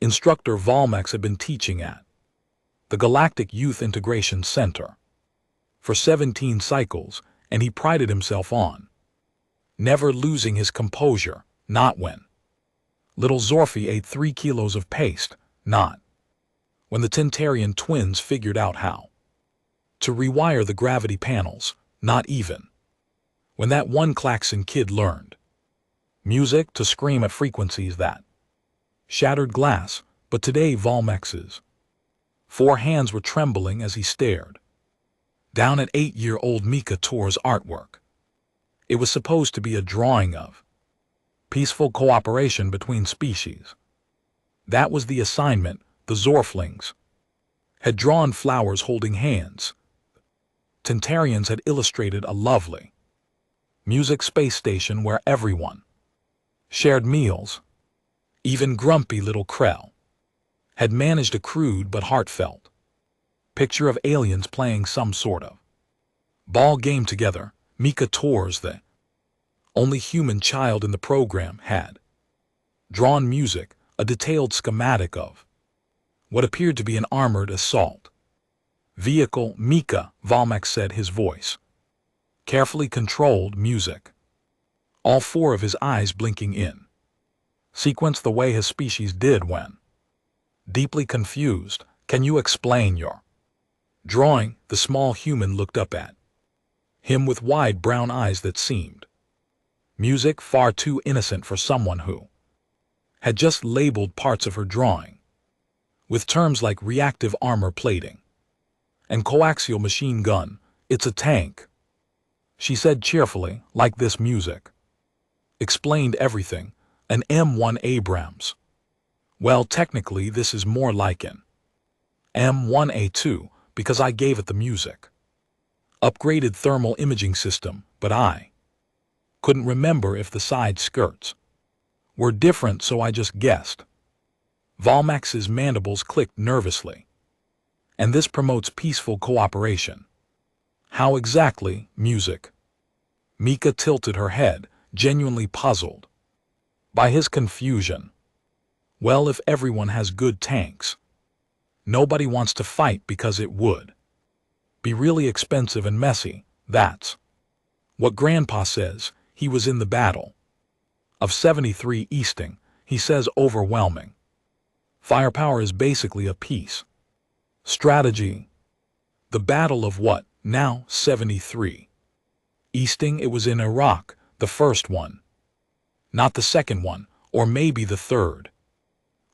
instructor Valmex had been teaching at the Galactic Youth Integration Center for 17 cycles, and he prided himself on never losing his composure, not when little Zorfi ate 3 kilos of paste, not when the Tintarian twins figured out how to rewire the gravity panels, not even when that one Klaxon kid learned music to scream at frequencies that shattered glass. But today Valmex's 4 hands were trembling as he stared down at 8-year-old Mika Tor's artwork. It was supposed to be a drawing of peaceful cooperation between species. That was the assignment. The Zorflings had drawn flowers holding hands. Tintarians had illustrated a lovely music space station where everyone shared meals. Even grumpy little Krell had managed a crude but heartfelt picture of aliens playing some sort of ball game together. Mika Tor's, the only human child in the program, had drawn music, a detailed schematic of what appeared to be an armored assault vehicle. Mika, Valmex said, his voice carefully controlled music, all 4 of his eyes blinking in sequence the way his species did when deeply confused. Can you explain your drawing? The small human looked up at him with wide brown eyes that seemed music far too innocent for someone who had just labeled parts of her drawing with terms like reactive armor plating and coaxial machine gun. It's a tank, she said cheerfully, like this music explained everything. An M1 Abrams. Well, technically this is more like an M1A2 because I gave it the music upgraded thermal imaging system, but I couldn't remember if the side skirts were different, so I just guessed. Valmex's mandibles clicked nervously. And this promotes peaceful cooperation. How exactly? Music. Mika tilted her head, genuinely puzzled by his confusion. Well, if everyone has good tanks, nobody wants to fight because it would be really expensive and messy. That's what Grandpa says. He was in the battle of 73 Easting. He says overwhelming firepower is basically a peace strategy. The battle of what? Now 73 Easting. It was in Iraq, the first one. Not the second one, or maybe the third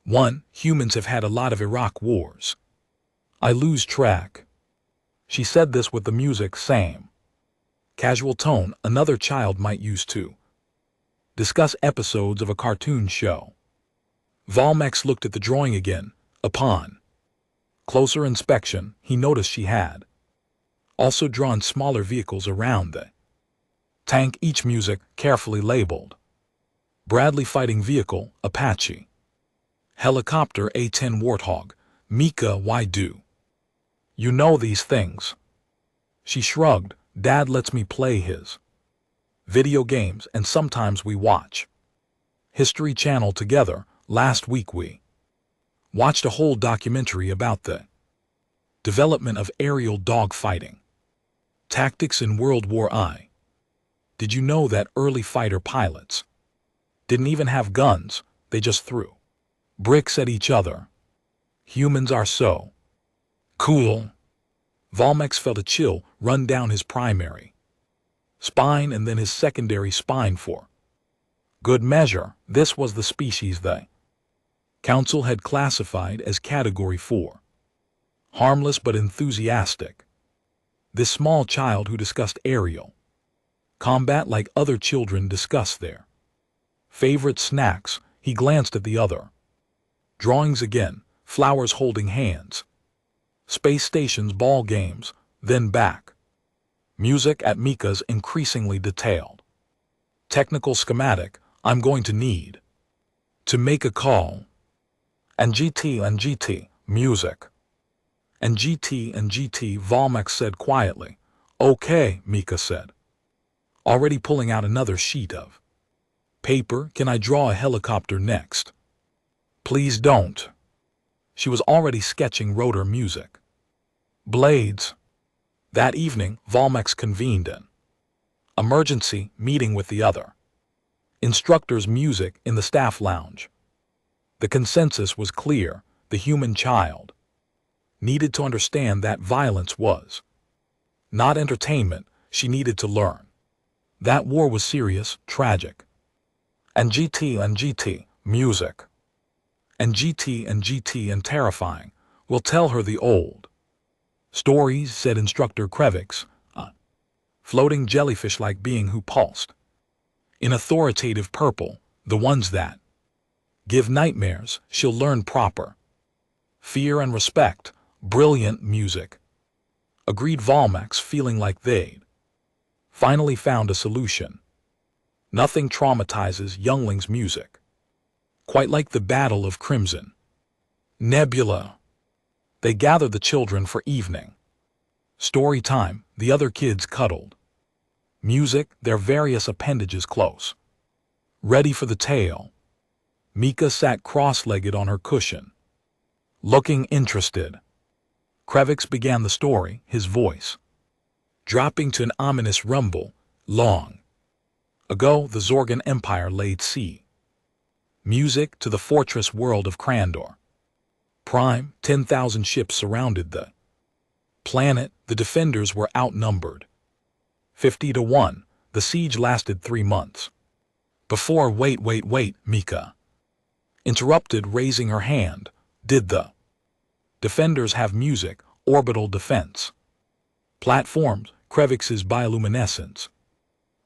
one. Humans have had a lot of Iraq wars. I lose track. She said this with the music same casual tone another child might use to discuss episodes of a cartoon show. Valmex looked at the drawing again. Upon closer inspection, he noticed she had also drawn smaller vehicles around the tank, each music carefully labeled. Bradley fighting vehicle, Apache. Helicopter, A-10 Warthog. Mika, why do you know these things? She shrugged. Dad lets me play his video games, and sometimes we watch History Channel together. Last week we watched a whole documentary about the development of aerial dogfighting tactics in World War I. Did you know that early fighter pilots didn't even have guns? They just threw bricks at each other. Humans are so cool. Valmex felt a chill run down his primary spine and then his secondary spine for good measure. This was the species the Council had classified as Category 4. Harmless but enthusiastic. This small child who discussed aerial combat like other children discuss their favorite snacks. He glanced at the other drawings again. Flowers holding hands. Space stations, ball games, then back. Music at Mika's increasingly detailed technical schematic. I'm going to need to make a call. And GT, music. And GT, Valmex said quietly. Okay, Mika said, already pulling out another sheet of paper. Can I draw a helicopter next? Please don't. She was already sketching rotor music. Blades. That evening, Volmex convened an emergency meeting with the other instructors' music in the staff lounge. The consensus was clear: the human child needed to understand that violence was not entertainment. She needed to learn that war was serious, tragic. And GT, music. And GT and terrifying. Will tell her the old stories, said Instructor Krevix, a floating jellyfish-like being who pulsed in authoritative purple, the ones that give nightmares. She'll learn proper fear and respect. Brilliant music, agreed Volmex, feeling like they'd finally found a solution. Nothing traumatizes younglings' music quite like the Battle of Crimson Nebula. They gathered the children for evening story time. The other kids cuddled music, their various appendages close, ready for the tale. Mika sat cross-legged on her cushion, looking interested. Krevix began the story, his voice dropping to an ominous rumble. Long ago, the Zorgan Empire laid sea music to the fortress world of Krandor. Prime, 10,000 ships surrounded the planet. The defenders were outnumbered 50 to 1. The siege lasted 3 months. Before, wait, Mika interrupted, raising her hand. Did the defenders have music? Orbital defense platforms. Krevix's bioluminescence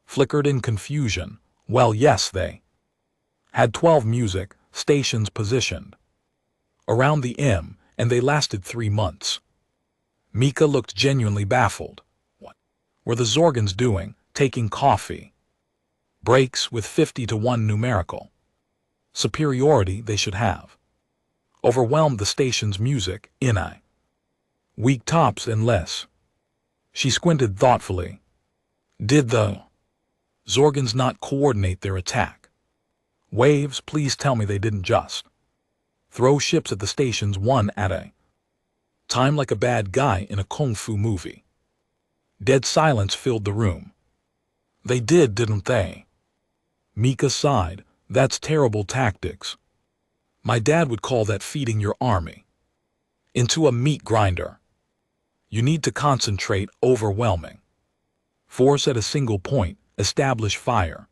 flickered in confusion. Well, yes, they had 12 music stations positioned around the M, and they lasted 3 months. Mika looked genuinely baffled. What were the Zorgans doing? Taking coffee breaks with 50 to 1 numerical superiority. They should have overwhelmed the station's music in a week tops, unless. She squinted thoughtfully. Did the Zorgans not coordinate their attack waves? Please tell me they didn't just throw ships at the stations one at a time like a bad guy in a kung fu movie. Dead silence filled the room. They did, didn't they? Mika sighed. That's terrible tactics. My dad would call that feeding your army into a meat grinder. You need to concentrate. Overwhelming force at a single point. Establish fire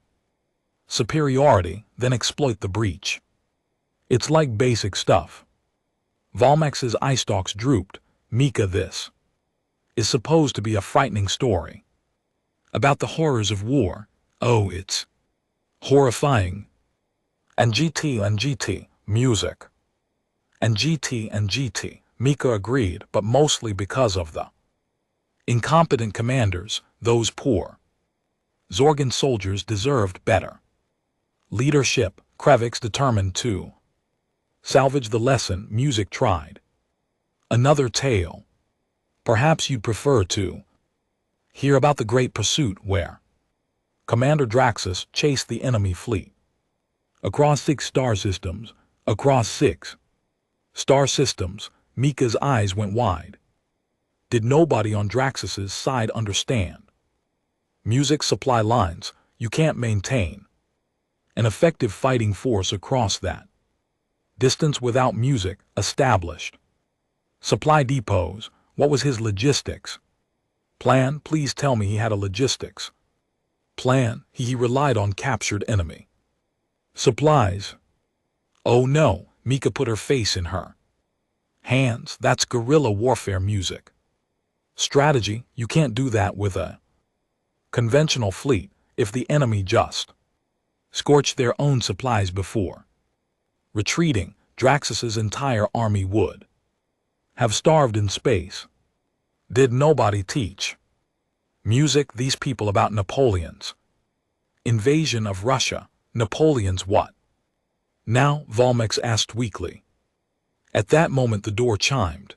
superiority, then exploit the breach. It's like basic stuff. Volmex's eye stalks drooped. Mika, this is supposed to be a frightening story about the horrors of war. Oh, it's horrifying. And GT, music. And GT, Mika agreed, but mostly because of the incompetent commanders. Those poor Zorgan soldiers deserved better leadership. Krevix determined to salvage the lesson. Music tried another tale. Perhaps you'd prefer to hear about the Great Pursuit, where Commander Draxus chased the enemy fleet across 6 star systems. Across 6 star systems. Mika's eyes went wide. Did nobody on Draxus's side understand? Music supply lines. You can't maintain an effective fighting force across that distance without music. Established supply depots. What was his logistics plan? Please tell me he had a logistics plan. He relied on captured enemy supplies. Oh no, Mika put her face in her hands. That's guerrilla warfare music strategy. You can't do that with a conventional fleet. If the enemy just scorched their own supplies before retreating, Draxus's entire army would have starved in space. Did nobody teach music these people about Napoleon's invasion of Russia? Napoleon's what now? Volmex asked weakly. At that moment the door chimed.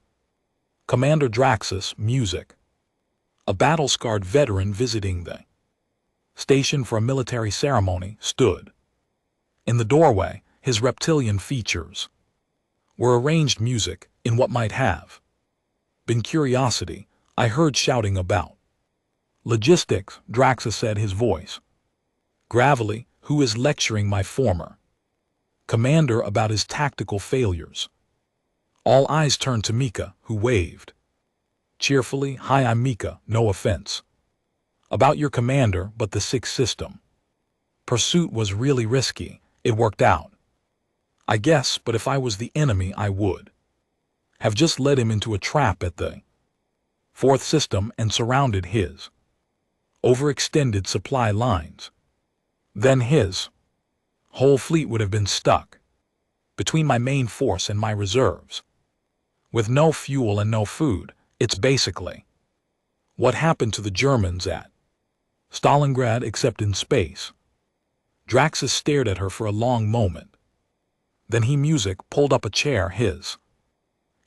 Commander Draxus, music. A battle-scarred veteran visiting the station for a military ceremony stood in the doorway, his reptilian features were arranged music in what might have been curiosity I heard shouting about. Logistics, Draxa said, his voice gravelly, who is lecturing my former commander about his tactical failures. All eyes turned to Mika, who waved cheerfully. Hi, I'm Mika, no offense about your commander, but the sixth system pursuit was really risky. It worked out, I guess, but if I was the enemy I would have just led him into a trap at the fourth system and surrounded his overextended supply lines. Then his whole fleet would have been stuck between my main force and my reserves. With no fuel and no food, it's basically what happened to the Germans at Stalingrad, except in space. Draxa stared at her for a long moment. Then he pulled up a chair, his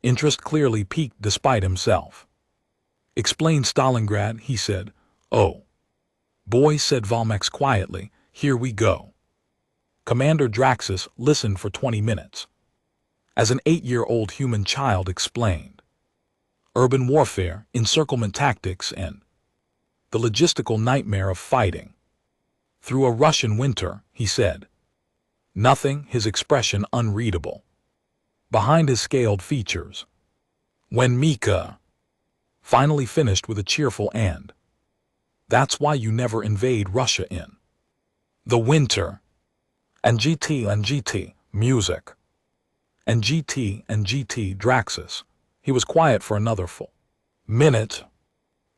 interest clearly piqued despite himself. Explain Stalingrad, he said. Oh, boy, said Valmex quietly, here we go. Commander Draxus listened for 20 minutes. As an 8-year-old human child explained urban warfare, encirclement tactics, and the logistical nightmare of fighting through a Russian winter, he said. Nothing, his expression unreadable behind his scaled features. When Mika finally finished with a cheerful "and that's why you never invade Russia in the winter. And GT, music. And GT, Draxus. He was quiet for another full minute.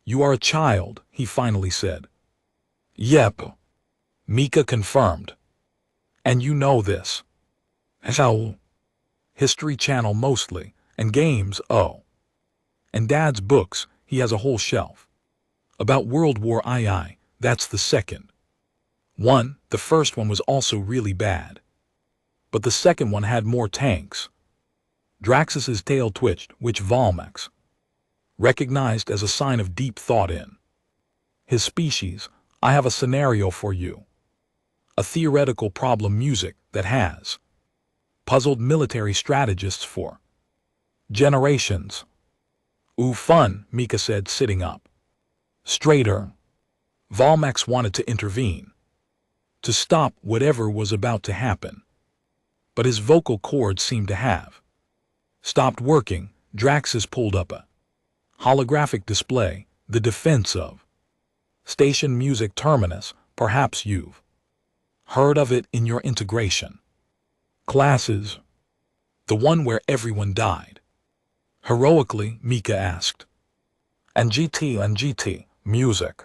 You are a child, he finally said. Yep, Mika confirmed. And you know this. How? History Channel mostly, and games, oh. And Dad's books, he has a whole shelf. About World War II, that's the second one. The first one was also really bad, but the second one had more tanks. Draxus's tail twitched, which Valmex recognized as a sign of deep thought in his species. I have a scenario for you. A theoretical problem music that has puzzled military strategists for generations. Ooh, fun, Mika said, sitting up straighter. Valmex wanted to intervene, to stop whatever was about to happen, but his vocal cords seemed to have stopped working. Draxus pulled up a holographic display, the defense of station music terminus. Perhaps you've heard of it in your integration classes. The one where everyone died heroically, Mika asked. And GT, music.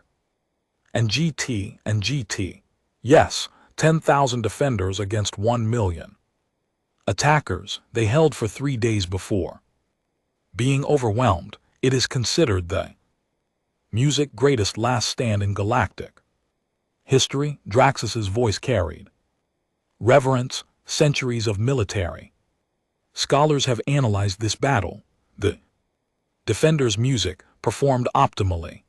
And GT, yes, 10,000 defenders against 1 million attackers they held for 3 days before being overwhelmed. It is considered the music greatest last stand in galactic history. Draxus's voice carried reverence. Centuries of military scholars have analyzed this battle. The defenders' music performed optimally.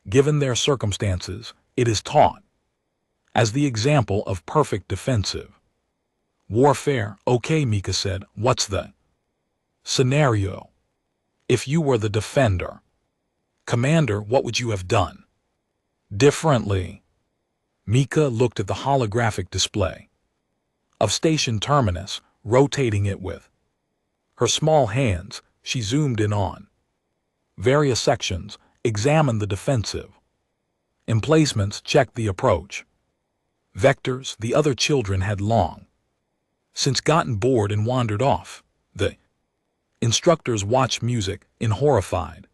Given their circumstances, it is taught as the example of perfect defensive warfare. Okay, Mika said, what's the scenario? If you were the defender commander, what would you have done differently? Mika looked at the holographic display of station terminus, rotating it with her small hands. She zoomed in on various sections, examined the defensive emplacements, checked the approach vectors. The other children had long since gotten bored and wandered off. The instructors watched music in horrified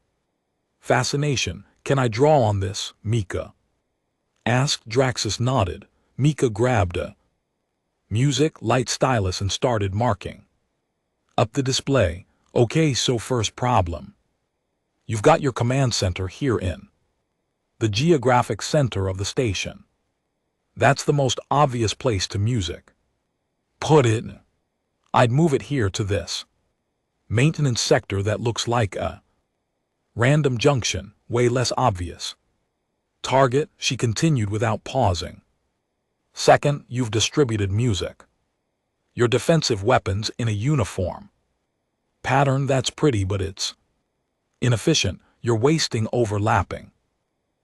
fascination. Can I draw on this? Mika asked. Draxus nodded. Mika grabbed a music light stylus and started marking up the display. Okay, so first problem. You've got your command center here in the geographic center of the station. That's the most obvious place to music put it. I'd move it here to this maintenance sector that looks like a random junction, way less obvious target, she continued without pausing. Second, you've distributed music, your defensive weapons, in a uniform Pattern, that's pretty, but it's inefficient. You're wasting overlapping.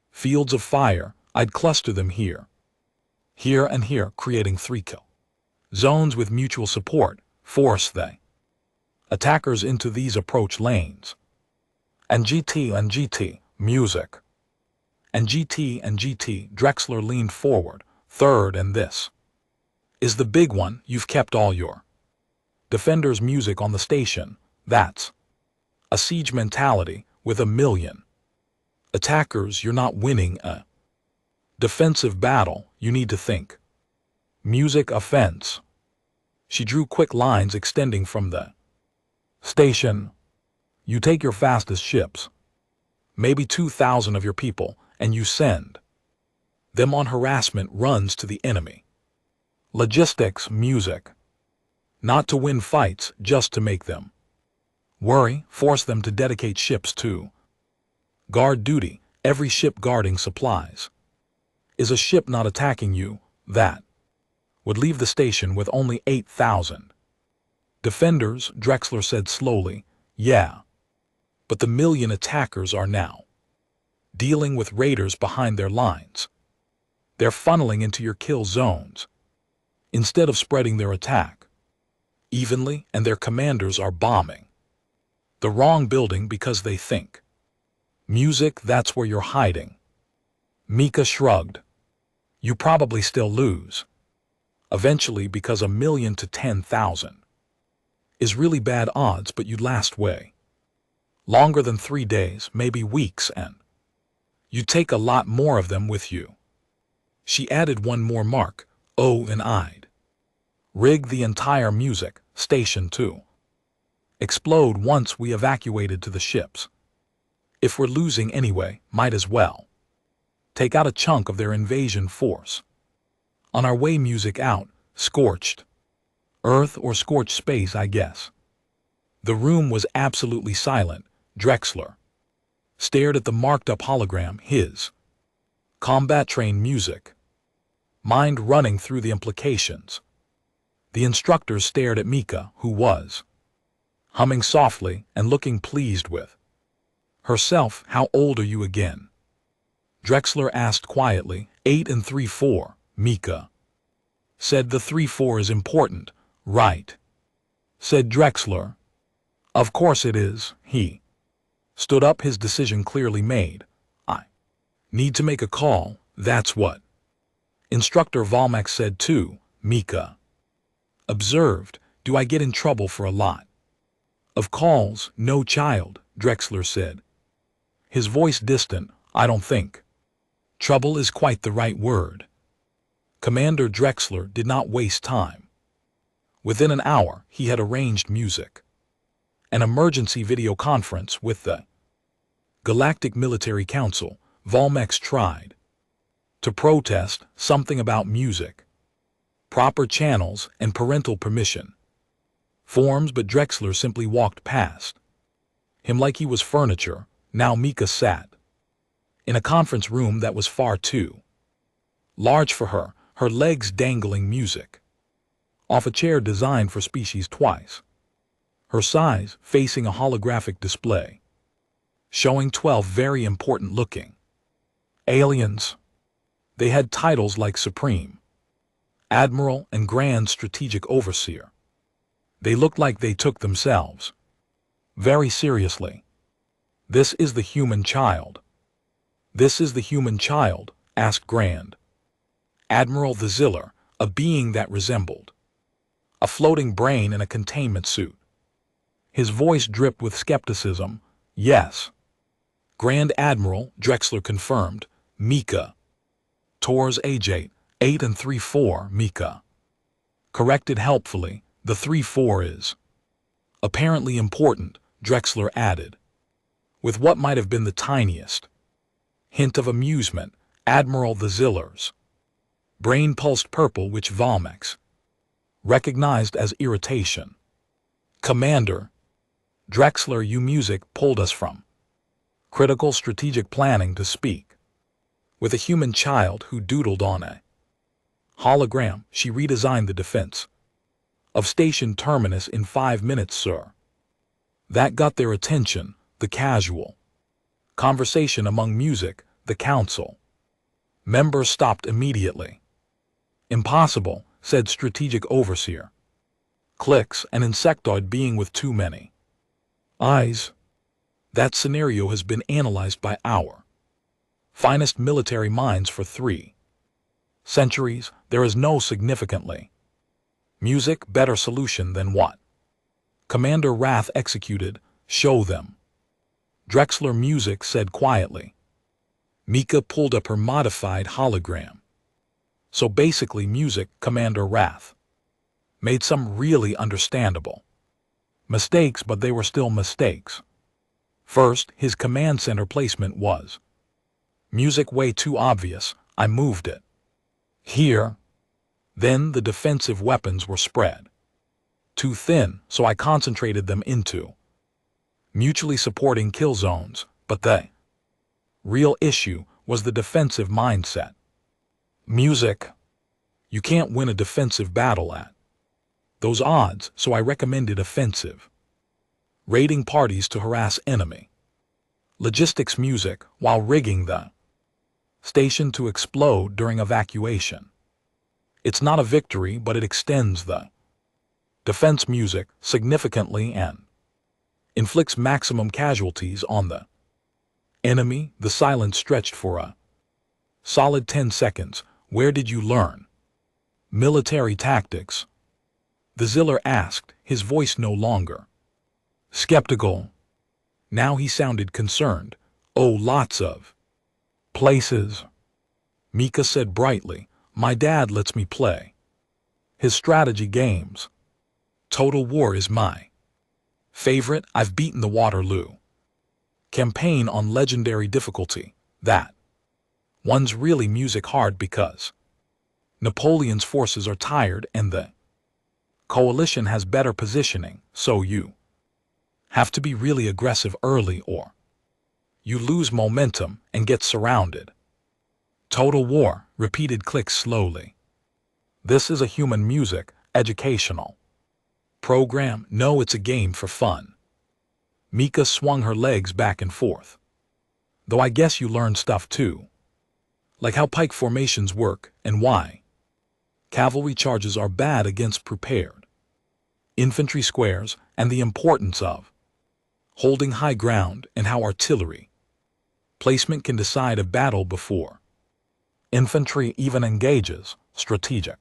Fields of fire, I'd cluster them here. Here and here, creating 3 kill zones with mutual support. Force the attackers into these approach lanes. And GT, music. And GT, Drexler leaned forward. Third, and this is the big one. You've kept all your defenders' music on the station. That's a siege mentality with 1,000,000 attackers. You're not winning a defensive battle. You need to think music offense. She drew quick lines extending from the station. You take your fastest ships, maybe 2,000 of your people, and you send them on harassment runs to the enemy. Logistics, music. Not to win fights, just to make them worry. Force them to dedicate ships to guard duty. Every ship guarding supplies. Is a ship not attacking you, that would leave the station with only 8,000 defenders, Drexler said slowly. Yeah, but the 1,000,000 attackers are now dealing with raiders behind their lines. They're funneling into your kill zones instead of spreading their attack evenly, and their commanders are bombing the wrong building because they think music, that's where you're hiding. Mika shrugged. You probably still lose eventually, because 1,000,000 to 10,000 is really bad odds, but you'd last way longer than 3 days, maybe weeks, and you take a lot more of them with you. She added one more mark. Oh, and I'd rig the entire music station to explode once we evacuated to the ships. If we're losing anyway, might as well take out a chunk of their invasion force. On our way, music out. Scorched earth or scorched space, I guess. The room was absolutely silent. Drexler stared at the marked-up hologram, his combat-trained music, mind running through the implications. The instructors stared at Mika, who was humming softly and looking pleased with herself. How old are you again? Drexler asked quietly. 8 3/4, Mika said. The 3/4 is important, right? Said Drexler. Of course it is. He stood up, his decision clearly made. I need to make a call, that's what Instructor Valmax said too. Mika observed. Do I get in trouble for a lot of calls? No, child, Drexler said, his voice distant. I don't think trouble is quite the right word. Commander Drexler did not waste time. Within an hour, he had arranged music, an emergency video conference with the Galactic Military Council. Valmax tried to protest something about music, proper channels, and parental permission forms, but Drexler simply walked past him like he was furniture. Now Mika sat in a conference room that was far too large for her, her legs dangling music off a chair designed for species twice her size, facing a holographic display showing 12 very important-looking aliens. They had titles like Supreme, Admiral, and Grand Strategic Overseer. They looked like they took themselves very seriously. This is the human child. This is the human child, asked Grand Admiral the Ziller, a being that resembled a floating brain in a containment suit. His voice dripped with skepticism. Yes, Grand Admiral, Drexler confirmed. Mika. Tor's AJ, 8 3/4, Mika corrected helpfully. The 3/4 is apparently important, Drexler added, with what might have been the tiniest hint of amusement. Admiral the Ziller's brain pulsed purple, which Valmax recognized as irritation. Commander Drexler, you music pulled us from critical strategic planning to speak with a human child who doodled on a hologram. She redesigned the defense of Station Terminus in 5 minutes, sir. That got their attention, the casual conversation among music, the council. Members stopped immediately. Impossible, said strategic overseer. Clicks, an insectoid being with too many eyes. That scenario has been analyzed by our finest military minds for 3 centuries. There is no significantly music better solution than what Commander Wrath executed. Show them. Drexler Music said quietly. Mika pulled up her modified hologram. So basically music, Commander Wrath made some really understandable mistakes, but they were still mistakes. First, his command center placement was music way too obvious. I moved it here. Then the defensive weapons were spread too thin, so I concentrated them into mutually supporting kill zones. But the real issue was the defensive mindset. Music. You can't win a defensive battle at those odds, so I recommended offensive raiding parties to harass enemy logistics music while rigging the station to explode during evacuation. It's not a victory, but it extends the defense music significantly and inflicts maximum casualties on the enemy. The silence stretched for a solid 10 seconds. Where did you learn military tactics? The Ziller asked, his voice no longer skeptical. Now he sounded concerned. Oh, lots of places. Mika said brightly, my dad lets me play his strategy games. Total War is my favorite. I've beaten the Waterloo campaign on legendary difficulty. That one's really music hard because Napoleon's forces are tired and the coalition has better positioning, so you have to be really aggressive early or you lose momentum and get surrounded. Total War, repeated Clicks slowly. This is a human music, educational program. No, it's a game for fun. Mika swung her legs back and forth. Though I guess you learn stuff too. Like how pike formations work and why cavalry charges are bad against prepared infantry squares, and the importance of holding high ground, and how artillery placement can decide a battle before infantry even engages. Strategic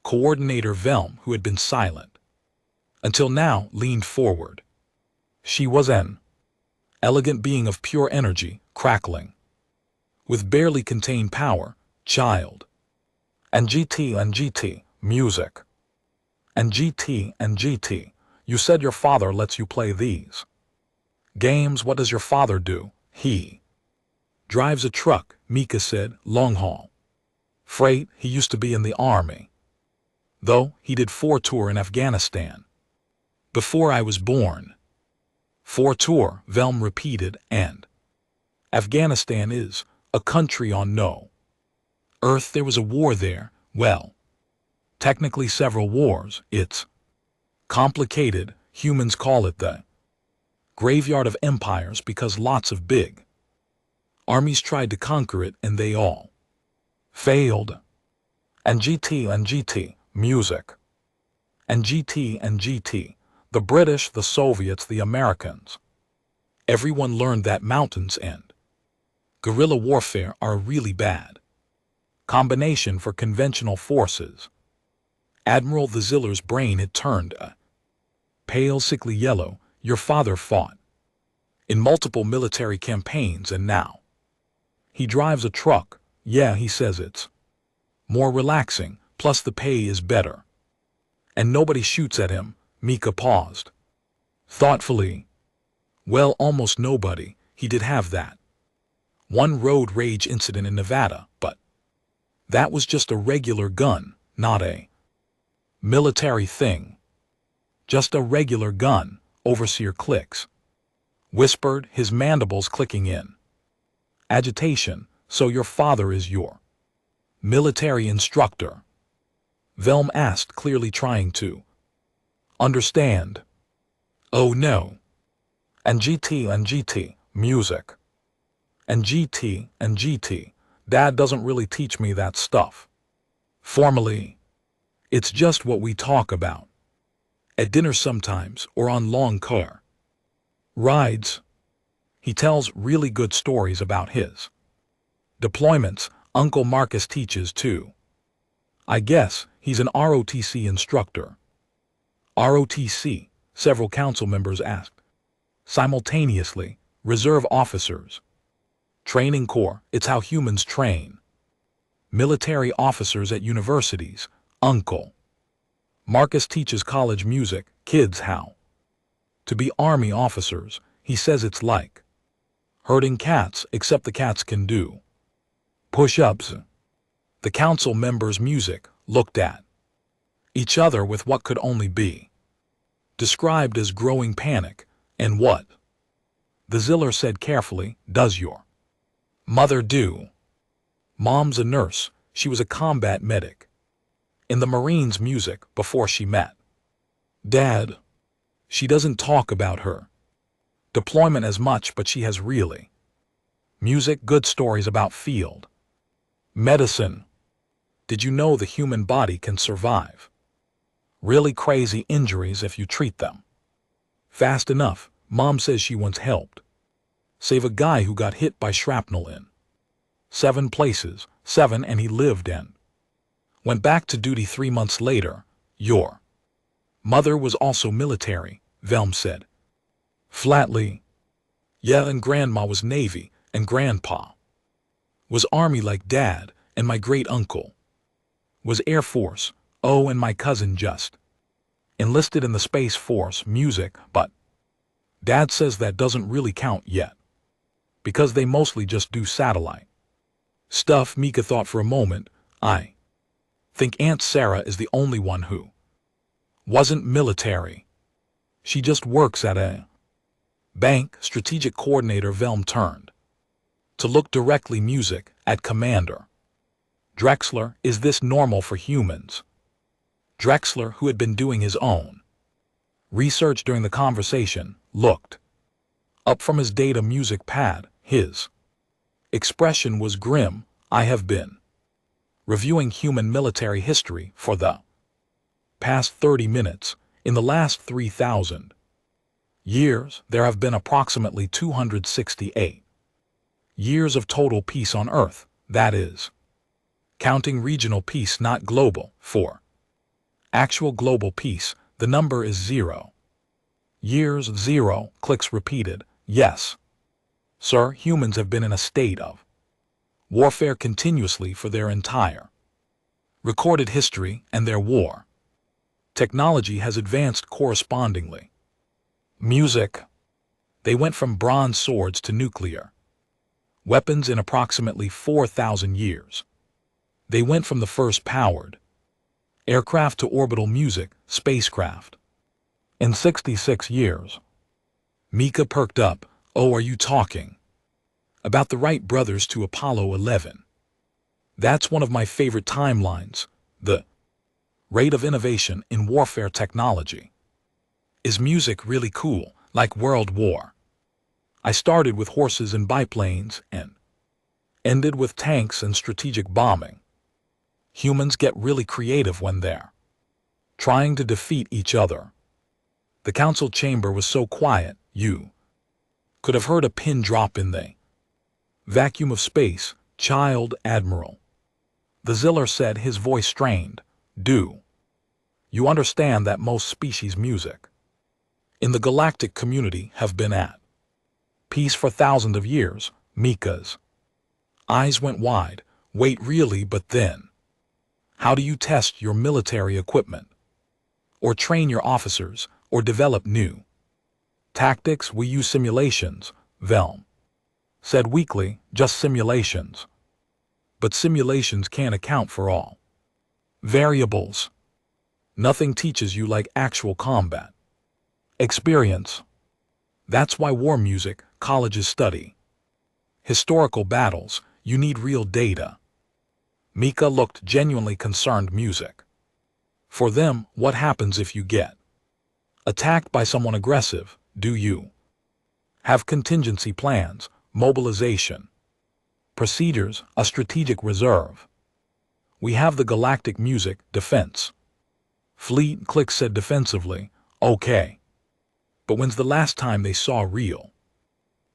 coordinator Velm, who had been silent until now, leaned forward. She was an elegant being of pure energy, crackling with barely contained power. Child. And GT, music. And GT, you said your father lets you play these games. What does your father do? He drives a truck, Mika said, long haul freight. He used to be in the army, though he did 4 tour in Afghanistan before I was born. 4 tour, Velm repeated, and Afghanistan is a country on no earth. There was a war there. Well, technically several wars. It's complicated. Humans call it the graveyard of empires because lots of big armies tried to conquer it and they all failed. And GT, music. And GT, the British, the Soviets, the Americans. Everyone learned that mountains and guerrilla warfare are a really bad combination for conventional forces. Admiral the Ziller's brain had turned a pale, sickly yellow. Your father fought in multiple military campaigns and now he drives a truck. Yeah, he says it's more relaxing, plus the pay is better. And nobody shoots at him. Mika paused thoughtfully. Well, almost nobody. He did have that one road rage incident in Nevada, but that was just a regular gun, not a military thing. Just a regular gun, Overseer Clicks whispered, his mandibles clicking in agitation. So your father is your military instructor? Velm asked, clearly trying to understand. Oh no. And GT, music. And GT. Dad doesn't really teach me that stuff. Formally, it's just what we talk about. At dinner sometimes, or on long car rides. He tells really good stories about his deployments. Uncle Marcus teaches too. I guess he's an ROTC instructor. ROTC, several council members asked. Simultaneously, reserve officers. Training Corps, it's how humans train. Military officers at universities, Uncle Marcus teaches college music, kids how to be Army officers. He says it's like herding cats, except the cats can do push-ups. The council members' music looked at each other with what could only be described as growing panic. And what? The Ziller said carefully, does your mother do? Mom's a nurse. She was a combat medic in the Marines. Music before she met Dad. She doesn't talk about her deployment as much, but she has really music, good stories about field medicine. Did you know the human body can survive really crazy injuries if you treat them fast enough? Mom says she once helped save a guy who got hit by shrapnel in 7 places, and he lived and went back to duty 3 months later. Your mother was also military, Velm said flatly. Yeah, and Grandma was Navy, and Grandpa was Army like Dad, and my great-uncle was Air Force. Oh, and my cousin just enlisted in the Space Force. Music, but Dad says that doesn't really count yet, because they mostly just do satellite stuff. Mika thought for a moment. I think Aunt Sarah is the only one who wasn't military. She just works at a bank. Strategic coordinator Velm turned to look directly. Music at Commander Drexler. Is this normal for humans? Drexler, who had been doing his own research during the conversation, looked up from his data music pad. His expression was grim. I have been reviewing human military history for the past 30 minutes. In the last 3,000 years, there have been approximately 268 years of total peace on Earth. That is, counting regional peace, not global. For actual global peace, the number is 0 years. 0. Clicks repeated. Yes, sir, humans have been in a state of warfare continuously for their entire recorded history, and their war technology has advanced correspondingly. Music. They went from bronze swords to nuclear weapons in approximately 4,000 years. They went from the first powered aircraft to orbital music spacecraft in 66 years. Mika perked up. Oh, are you talking about the Wright brothers to Apollo 11? That's one of my favorite timelines. The rate of innovation in warfare technology. Is music really cool, like World War? I started with horses and biplanes and ended with tanks and strategic bombing. Humans get really creative when they're trying to defeat each other. The council chamber was so quiet, you could have heard a pin drop in the vacuum of space. Child Admiral, the Ziller said, his voice strained. Do you understand that most species music in the galactic community have been at peace for thousands of years? Mika's eyes went wide. Wait, really? But then, how do you test your military equipment, or train your officers, or develop new tactics? We use simulations, Velm said weakly. Just simulations. But simulations can't account for all variables. Nothing teaches you like actual combat experience. That's why war music colleges study historical battles. You need real data. Mika looked genuinely concerned. Music. For them, what happens if you get attacked by someone aggressive? Do you Have contingency plans, mobilization. Procedures, a strategic reserve. We have the galactic music, defense. Fleet, Click said defensively, okay. But when's the last time they saw real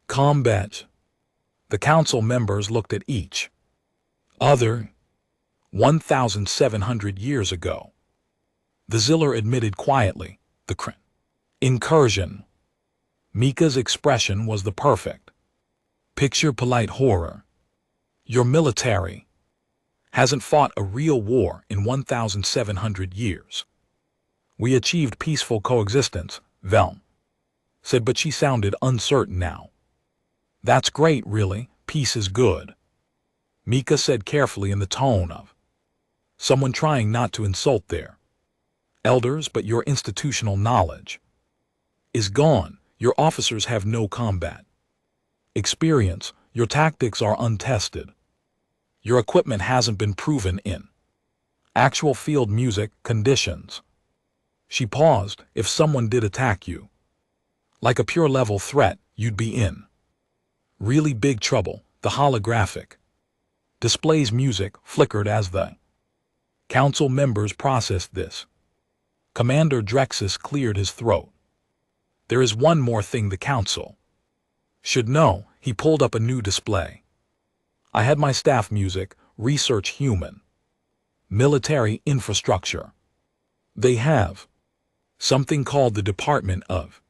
combat? The council members looked at each other. 1,700 years ago. The Ziller admitted quietly, the incursion. Mika's expression was the perfect picture, polite horror. Your military hasn't fought a real war in 1,700 years. We achieved peaceful coexistence, Velm said, but she sounded uncertain now. That's great, really, peace is good. Mika said carefully in the tone of someone trying not to insult their elders, but your institutional knowledge is gone. Your officers have no combat experience. Your tactics are untested. Your equipment hasn't been proven in actual field music conditions. She paused. If someone did attack you, like a pure level threat, you'd be in really big trouble. The holographic display's music flickered as the council members processed this. Commander Drexus cleared his throat. There is one more thing the council should know. He pulled up a new display. I had my staff music, research human military infrastructure. They have something called the Department of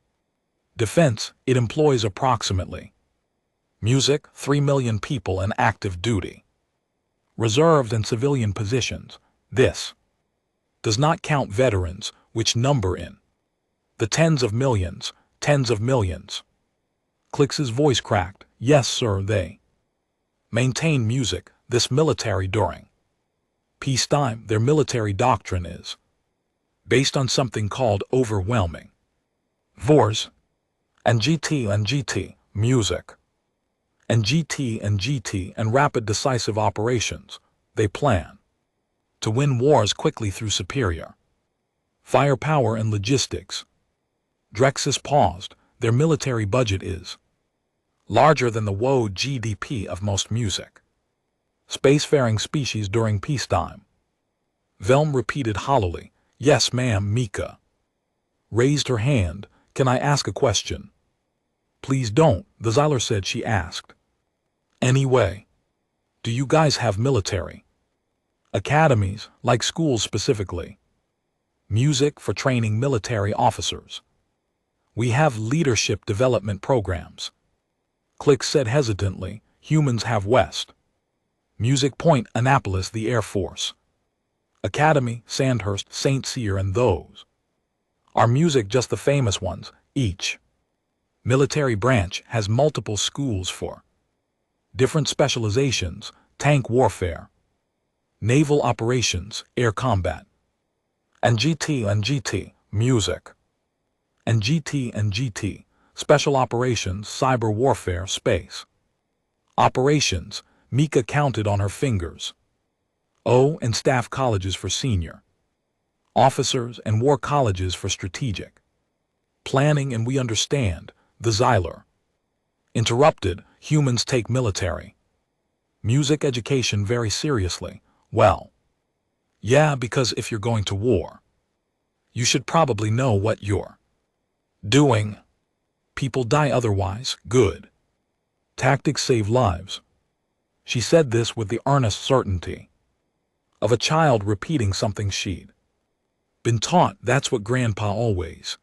Defense. It employs approximately music, 3 million people in active duty, reserved and civilian positions. This does not count veterans, which number in the tens of millions. Clix's voice cracked. Yes, sir, they maintain music, this military during peacetime. Their military doctrine is based on something called overwhelming force and GT music. And GT and rapid decisive operations. They plan to win wars quickly through superior firepower and logistics. Drexus paused. Their military budget is larger than the world GDP of most music spacefaring species during peacetime. Velm repeated hollowly. Yes, ma'am. Mika raised her hand. Can I ask a question? Please don't, the Xyler said. She asked. Anyway, do you guys have military academies, like schools specifically? Music for training military officers. We have leadership development programs. Click said hesitantly. Humans have West Music Point, Annapolis, the Air Force Academy, Sandhurst, St. Cyr, and those are music, just the famous ones. Each military branch has multiple schools for different specializations: tank warfare, naval operations, air combat, and GT music, and GT special operations, cyber warfare, space operations. Mika counted on her fingers. Oh, and staff colleges for senior officers and war colleges for strategic planning. And we understand, the Xyler interrupted. Humans take military music education very seriously. Well, yeah, because if you're going to war, you should probably know what you're doing. People die otherwise. Good tactics save lives. She said this with the earnest certainty of a child repeating something she'd been taught. That's what Grandpa always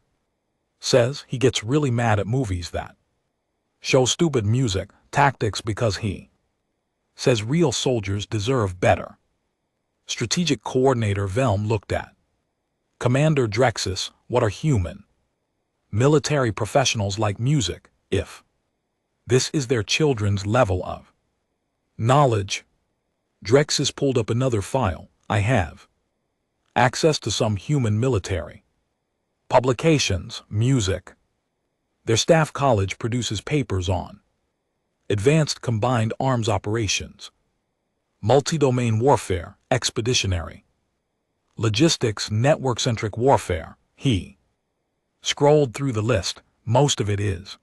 says. He gets really mad at movies that show stupid music tactics because he says real soldiers deserve better. Strategic Coordinator Velm looked at Commander Drexus. What are human military professionals like music if this is their children's level of knowledge? Drexus pulled up another file. I have access to some human military publications, music. Their staff college produces papers on advanced combined arms operations, multi-domain warfare, expeditionary logistics, network-centric warfare. He scrolled through the list. Most of it is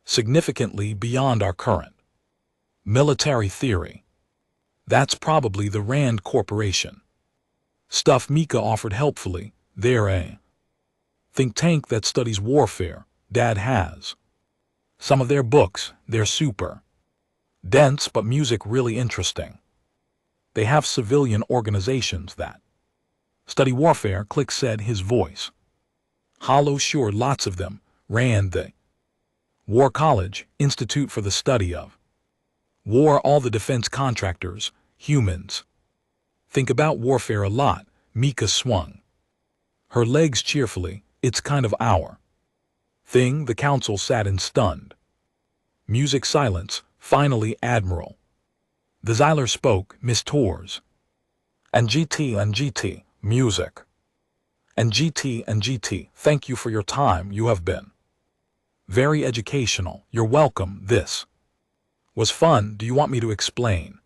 significantly beyond our current military theory. That's probably the Rand Corporation stuff Mika offered helpfully. They're a think tank that studies warfare. Dad has some of their books. They're super dense but music really interesting. They have civilian organizations that study warfare, Click said, his voice hollow. Sure, lots of them. Rand, the War College, Institute for the Study of War, all the defense contractors, humans. Think about warfare a lot. Mika swung her legs cheerfully. It's kind of our thing. The council sat in stunned music silence. Finally, Admiral the Zeiler spoke. Miss Tors. And GT, music. And GT, thank you for your time. You have been very educational. You're welcome. This was fun. Do you want me to explain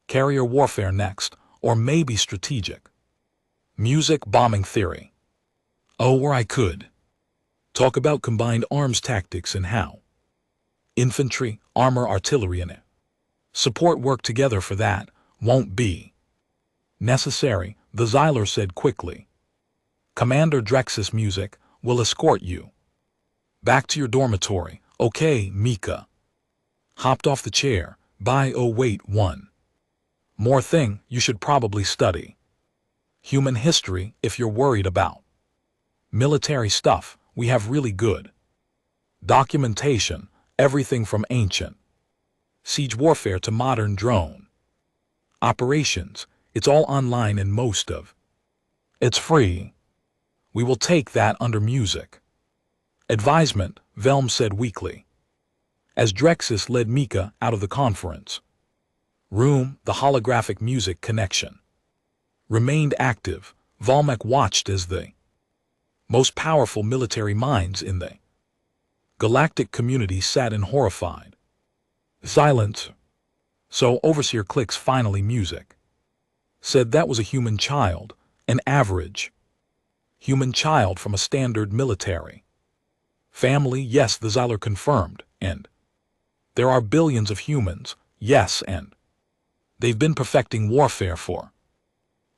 carrier warfare next, or maybe strategic music bombing theory? Oh, or I could talk about combined arms tactics and how infantry, armor, artillery, and support work together. For that won't be necessary, the Zeiler said quickly. Commander Drexus, music will escort you back to your dormitory. Okay, Mika hopped off the chair. Bye. Oh wait, one more thing. You should probably study human history if you're worried about military stuff. We have really good documentation, everything from ancient siege warfare to modern drone operations. It's all online and most of it's free. We will take that under music advisement, Velm said weakly, as Drexus led Mika out of the conference room. The holographic music connection remained active. Volmek watched as the most powerful military minds in the galactic community sat in horrified silence. So Overseer Clicks finally, music said, that was a human child, an average human child from a standard military family. Yes, the Zeiler confirmed. And there are billions of humans. Yes, and they've been perfecting warfare for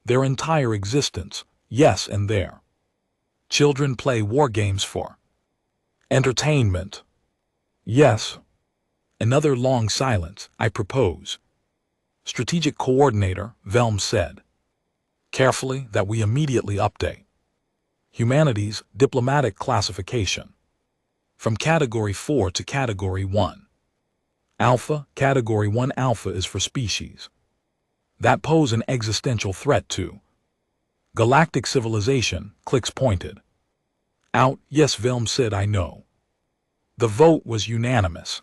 their entire existence. Yes, and their children play war games for entertainment. Yes. Another long silence. I propose, strategic coordinator, Velm said carefully, that we immediately update humanity's diplomatic classification from Category 4 to Category 1 Alpha. Category 1 Alpha is for species that pose an existential threat to galactic civilization. Clicks pointed out. Yes, Velm said, I know. The vote was unanimous.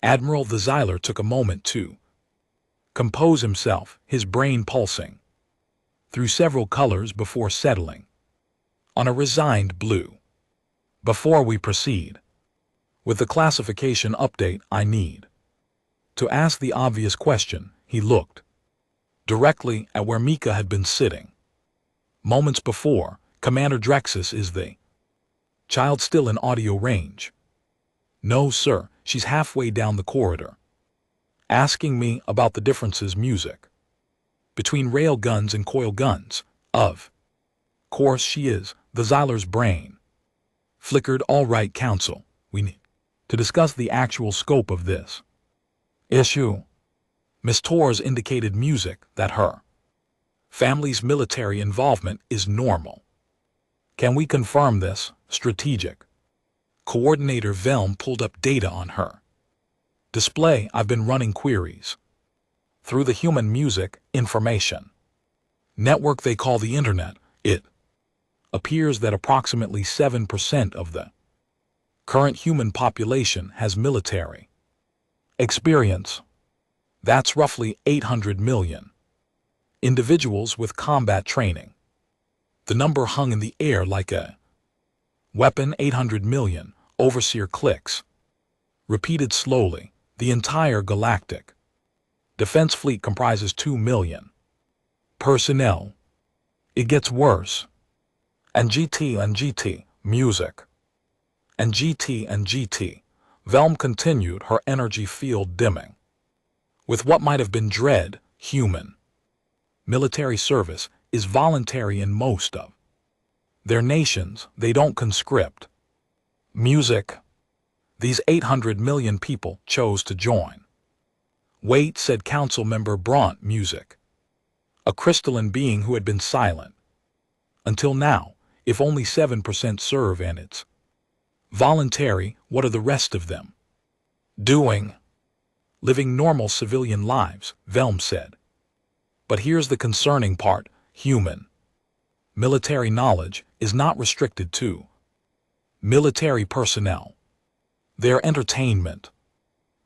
Admiral the Zeiler took a moment to compose himself, his brain pulsing through several colors before settling on a resigned blue. Before we proceed with the classification update, I need to ask the obvious question. He looked directly at where Mika had been sitting moments before. Commander Drexus, is the child still in audio range? No, sir. She's halfway down the corridor, asking me about the differences music between rail guns and coil guns. Of course she is. The Zeiler's brain flickered. All right, Council, we need to discuss the actual scope of this issue. Miss Tors indicated music that her family's military involvement is normal. Can we confirm this? Strategic Coordinator Velm pulled up data on her display. I've been running queries through the human music information network they call the Internet. It appears that approximately 7% of the current human population has military experience. That's roughly 800 million individuals with combat training. The number hung in the air like a weapon. 800 million, Overseer Clicks repeated slowly. The entire galactic defense fleet comprises 2 million personnel. It gets worse. And GT, music. And GT, Velm continued, her energy field dimming. With what might have been dread, human. Military service is voluntary in most of their nations. They don't conscript. Music. These 800 million people chose to join. Wait, said Council Member Bront, music. A crystalline being who had been silent. Until now, if only 7% serve and it's voluntary, what are the rest of them doing? Living normal civilian lives, Velm said. But here's the concerning part, human. Military knowledge is not restricted to military personnel. Their entertainment.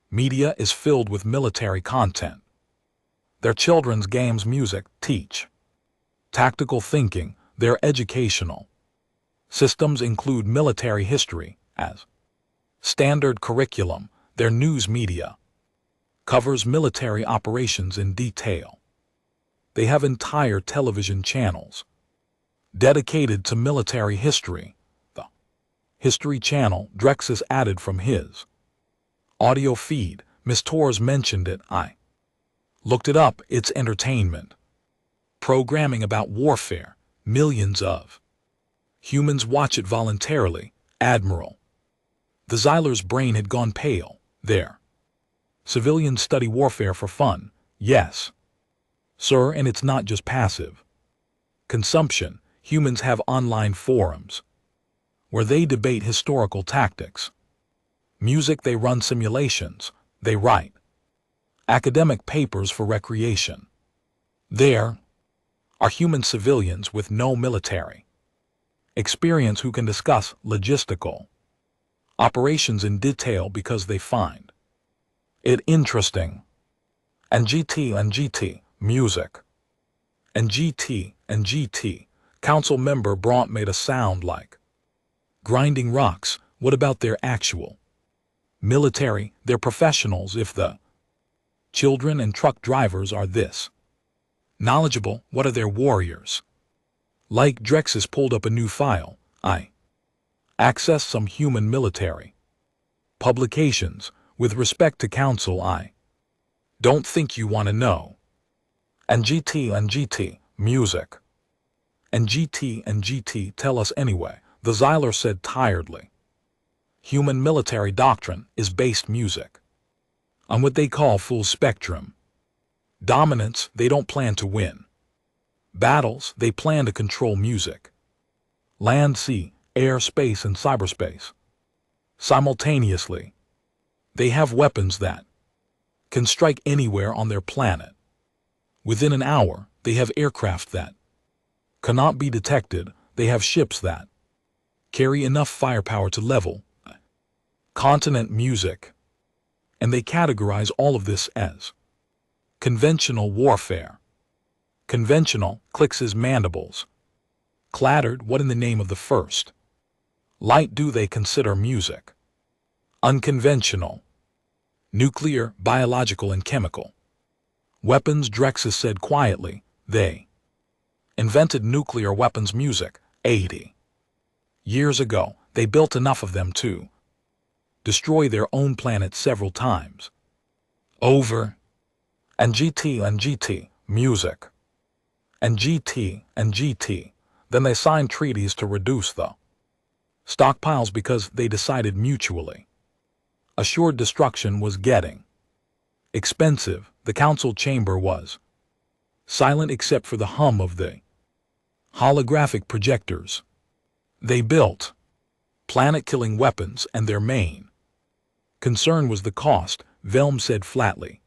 Media is filled with military content. Their children's games, music, teach. Tactical thinking, their educational systems include military history as standard curriculum. Their news media covers military operations in detail. They have entire television channels dedicated to military history. The History Channel, Drexus added from his audio feed. Miss Torres mentioned it. I looked it up. It's entertainment. Programming about warfare. Millions of humans watch it voluntarily. Admiral. The Zyler's brain had gone pale. There. Civilians study warfare for fun. Yes, sir, and it's not just passive consumption. Humans have online forums where they debate historical tactics. Music, they run simulations. They write academic papers for recreation. There are human civilians with no military experience who can discuss logistical operations in detail because they find it interesting. And GT, music. And GT. Council Member Bront made a sound like grinding rocks. What about their actual military? They're professionals. If the children and truck drivers are this knowledgeable, what are their warriors? Like, Drexus pulled up a new file. I accessed some human military publications. With respect to Council, I don't think you want to know. And GT, music. And GT, tell us anyway, the Zyler said tiredly. Human military doctrine is based music on what they call full spectrum dominance. They don't plan to win battles, they plan to control music. Land, sea, air, space, and cyberspace. Simultaneously, they have weapons that can strike anywhere on their planet. Within an hour, they have aircraft that cannot be detected. They have ships that carry enough firepower to level a continent. Music. And they categorize all of this as conventional warfare. Conventional, clicks his mandibles. Clattered, what in the name of the first light do they consider music? Unconventional. Nuclear, biological, and chemical weapons. Drexus said quietly, they invented nuclear weapons. Music. 80 years ago, they built enough of them to destroy their own planet several times over. And GT, music. And GT. Then they signed treaties to reduce the stockpiles because they decided mutually assured destruction was getting expensive. The council chamber was silent except for the hum of the holographic projectors. They built planet-killing weapons, and their main concern was the cost. Velm said flatly.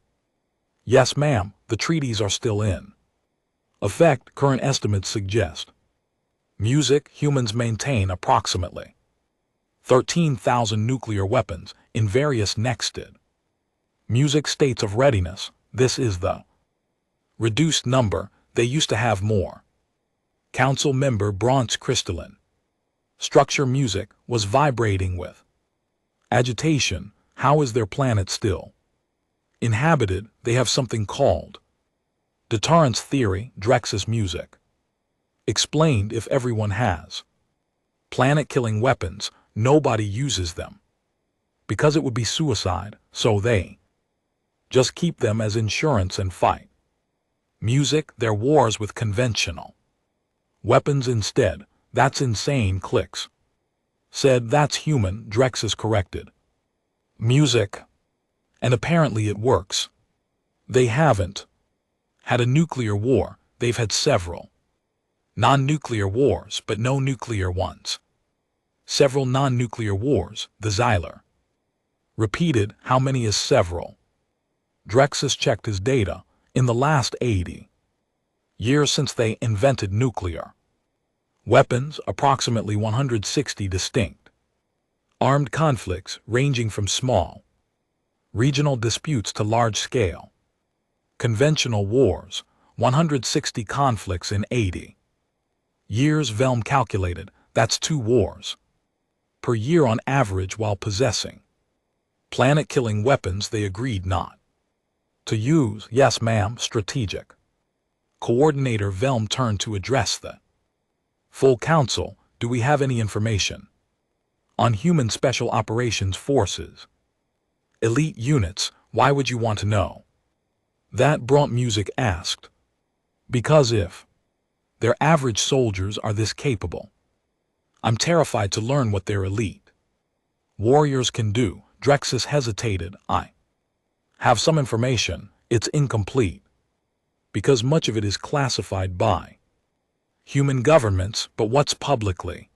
Yes, ma'am, the treaties are still in effect. Current estimates suggest music, humans maintain approximately 13,000 nuclear weapons in various nexted music states of readiness. This is the reduced number. They used to have more. Council Member Bront's crystalline structure music was vibrating with agitation. How is their planet still inhabited? They have something called deterrence theory. Drexus music explained, if everyone has planet-killing weapons, nobody uses them because it would be suicide, so they just keep them as insurance and fight. Music, their wars with conventional weapons instead. That's insane, Clicks said. That's human, Drexus corrected. Music. And apparently it works. They haven't had a nuclear war, they've had several non-nuclear wars, but no nuclear ones. Several non-nuclear wars, the Zyler repeated. How many is several? Drexus checked his data. In the last 80 years since they invented nuclear weapons, approximately 160 distinct armed conflicts ranging from small regional disputes to large-scale conventional wars, 160 conflicts in 80 years. Velm calculated that's 2 wars per year on average while possessing planet-killing weapons they agreed not to use. Yes, ma'am, strategic coordinator Velm turned to address the full council. Do we have any information on human special operations forces? Elite units, why would you want to know that? Bront Music asked. Because if their average soldiers are this capable, I'm terrified to learn what their elite warriors can do. Drexus hesitated. I have some information. It's incomplete, because much of it is classified by human governments, but what's publicly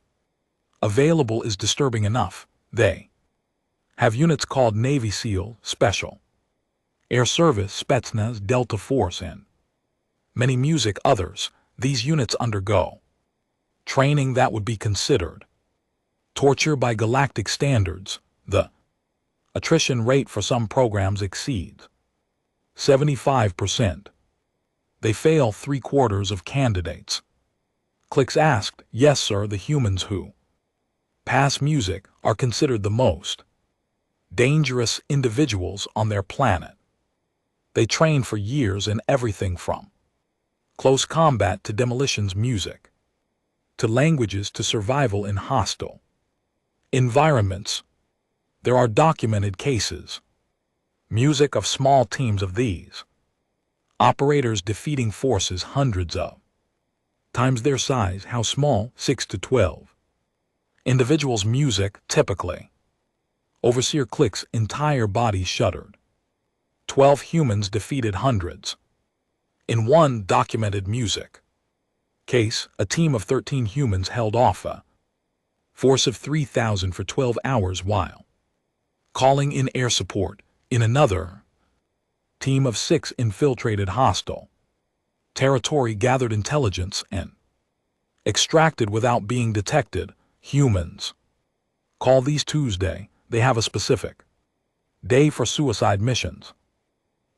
available is disturbing enough. They have units called Navy SEAL, Special Air Service, Spetsnaz, Delta Force, and many music others. These units undergo training that would be considered torture by galactic standards. The attrition rate for some programs exceeds 75%. They fail 3/4 of candidates. Clicks asked. Yes, sir. The humans who pass music are considered the most dangerous individuals on their planet. They train for years in everything from close combat to demolitions music, to languages to survival in hostile environments. There are documented cases music of small teams of these operators defeating forces hundreds of times their size. How small? 6 to 12 individuals. Music, typically. Overseer Click's entire body shuddered. 12 humans defeated hundreds. In one documented music case, a team of 13 humans held off a force of 3,000 for 12 hours while calling in air support. In another, team of 6 infiltrated hostile territory, gathered intelligence, and extracted without being detected. Humans call these Tuesday. They have a specific day for suicide missions.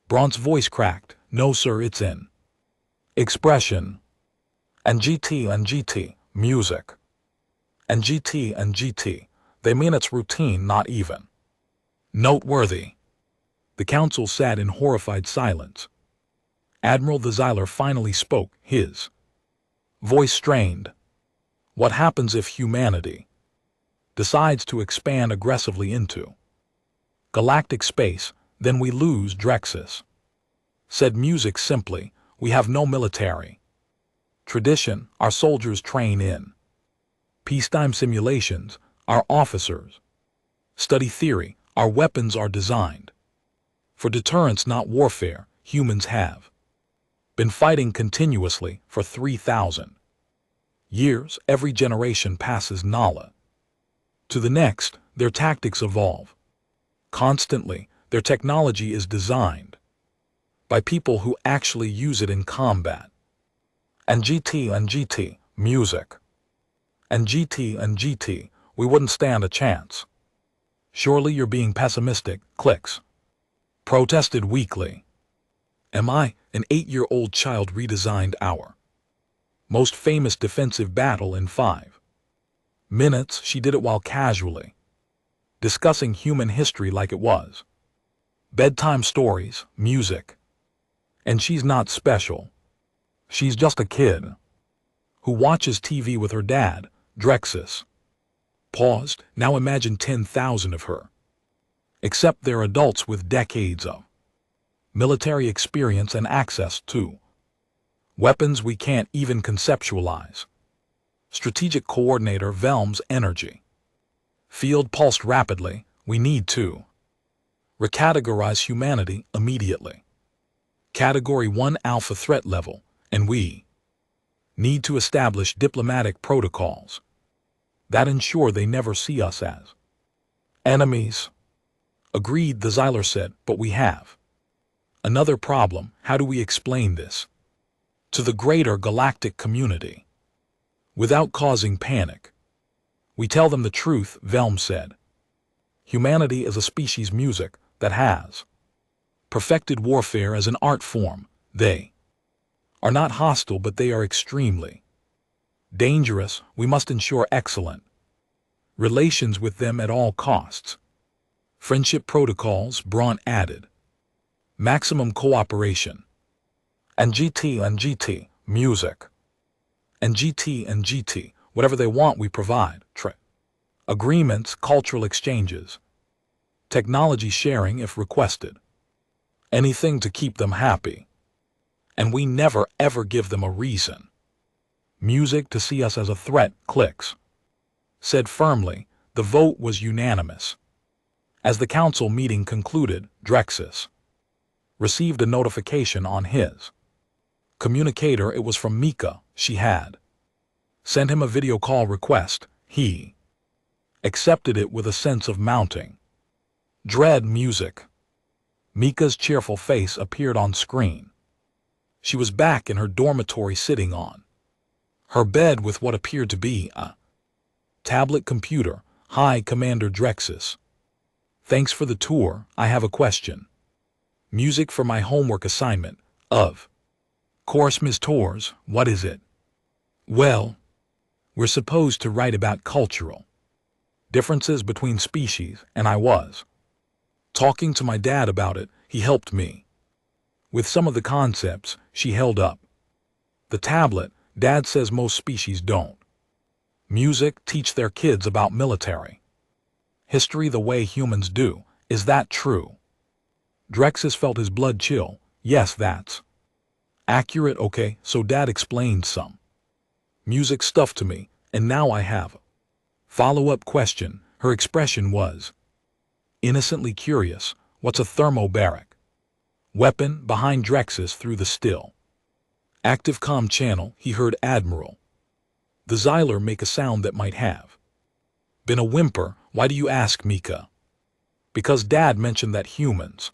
Bront's voice cracked. No, sir, it's in expression. And GT, music. And GT, they mean it's routine, not even noteworthy. The council sat in horrified silence. Admiral the Zyler finally spoke, his voice strained. What happens if humanity decides to expand aggressively into galactic space? Then we lose, Drexus said. Music simply. We have no military tradition. Our soldiers train in peacetime simulations. Our officers study theory. Our weapons are designed for deterrence, not warfare. Humans have been fighting continuously for 3,000 years. Every generation passes knowledge to the next. Their tactics evolve constantly. Their technology is designed by people who actually use it in combat. And GT, music. And GT, we wouldn't stand a chance. Surely you're being pessimistic, Clicks protested weakly. Am I? An 8-year-old child redesigned our most famous defensive battle in 5 minutes. She did it while casually discussing human history like it was bedtime stories. Music. And she's not special. She's just a kid who watches TV with her dad. Drexus paused. Now imagine 10,000 of her Except they're adults with decades of military experience and access to weapons we can't even conceptualize. Strategic Coordinator Velm's energy field pulsed rapidly. We need to recategorize humanity immediately. Category 1 Alpha threat level, and we need to establish diplomatic protocols that ensure they never see us as enemies. Agreed, the Xyler said, but we have another problem. How do we explain this to the greater galactic community without causing panic? We tell them the truth, Velm said. Humanity is a species music that has perfected warfare as an art form. They are not hostile, but they are extremely dangerous. We must ensure excellent relations with them at all costs. Friendship protocols, Braun added. Maximum cooperation. And GT, music. And GT, whatever they want we provide. Agreements, cultural exchanges. Technology sharing if requested. Anything to keep them happy. And we never ever give them a reason. Music to see us as a threat, clicks. Said firmly. The vote was unanimous. As the council meeting concluded, Drexus received a notification on his communicator. It was from Mika. She had sent him a video call request. He accepted it with a sense of mounting dread. Music. Mika's cheerful face appeared on screen. She was back in her dormitory, sitting on her bed with what appeared to be a tablet computer. Hi, Commander Drexus. Thanks for the tour. I have a question. Music for my homework assignment. Of course, Ms. Torres. What is it? Well, we're supposed to write about cultural differences between species, and I was talking to my dad about it. He helped me with some of the concepts. She held up the tablet. Dad says most species don't music teach their kids about military history the way humans do. Is that true? Drexus felt his blood chill. Yes, that's accurate. Okay, so Dad explained some music stuff to me, and now I have a follow-up question. Her expression was innocently curious. What's a thermobaric weapon? Behind Drexus, through the still active comm channel, he heard Admiral the Xyler make a sound that might have been a whimper. Why do you ask, Mika? Because Dad mentioned that humans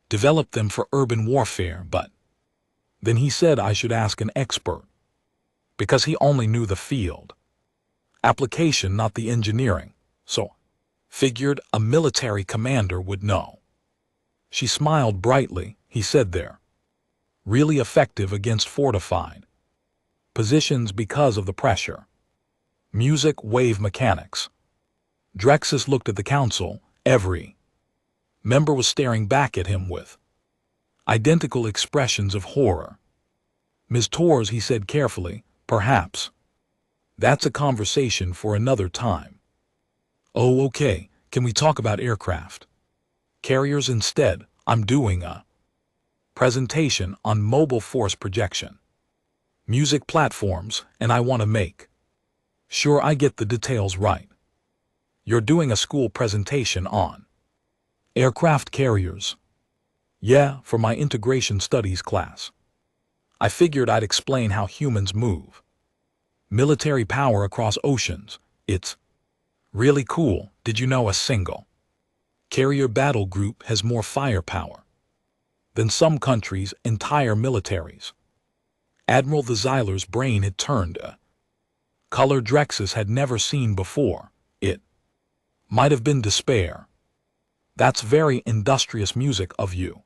developed them for urban warfare, but then he said I should ask an expert because he only knew the field application, not the engineering. So figured a military commander would know. She smiled brightly. He said they're really effective against fortified positions because of the pressure. Music, wave mechanics. Drexus looked at the council. Every member was staring back at him with identical expressions of horror. Ms. Torres, he said carefully, perhaps that's a conversation for another time. Oh, okay. Can we talk about aircraft carriers instead? I'm doing a presentation on mobile force projection music platforms, and I want to make sure I get the details right. You're doing a school presentation on aircraft carriers? Yeah, for my integration studies class. I figured I'd explain how humans move military power across oceans. It's really cool. Did you know a single carrier battle group has more firepower than some countries' entire militaries? Admiral the Xyler's brain had turned a color Drexus had never seen before. It might have been despair. That's very industrious music of you,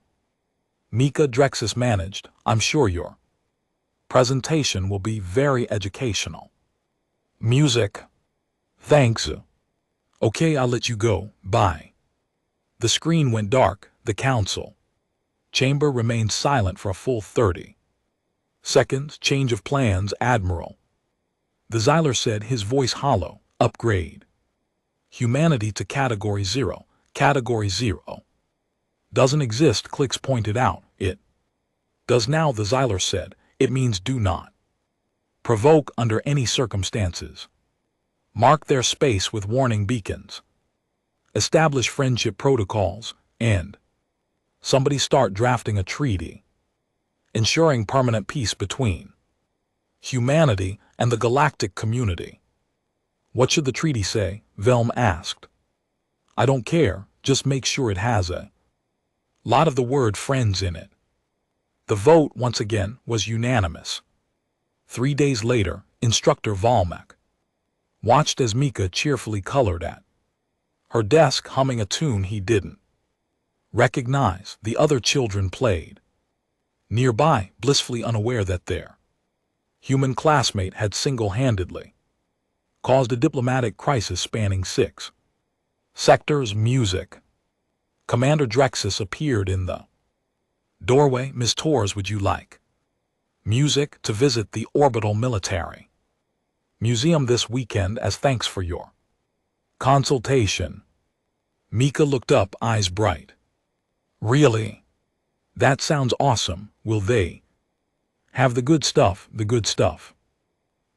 Mika. Drexus managed. I'm sure your presentation will be very educational. Music. Thanks. Okay, I'll let you go. Bye. The screen went dark. The council chamber remained silent for a full 30 seconds. Change of plans, Admiral the Xyler said, his voice hollow. Upgrade humanity to Category 0. Category 0. Doesn't exist, Clicks pointed out. It does now, the Xyler said. It means do not provoke under any circumstances. Mark their space with warning beacons. Establish friendship protocols, and somebody start drafting a treaty, ensuring permanent peace between humanity and the galactic community. What should the treaty say? Velm asked. I don't care, just make sure it has a lot of the word friends in it. The vote, once again, was unanimous. 3 days later, Instructor Volmek watched as Mika cheerfully colored at her desk, humming a tune he didn't recognize. The other children played nearby, blissfully unaware that their human classmate had single-handedly caused a diplomatic crisis spanning 6 sectors. Music. Commander Drexus appeared in the doorway. Miss Torres, would you like music to visit the Orbital Military Museum this weekend as thanks for your consultation? Mika looked up, eyes bright. Really? That sounds awesome. Will they have the good stuff? The good stuff?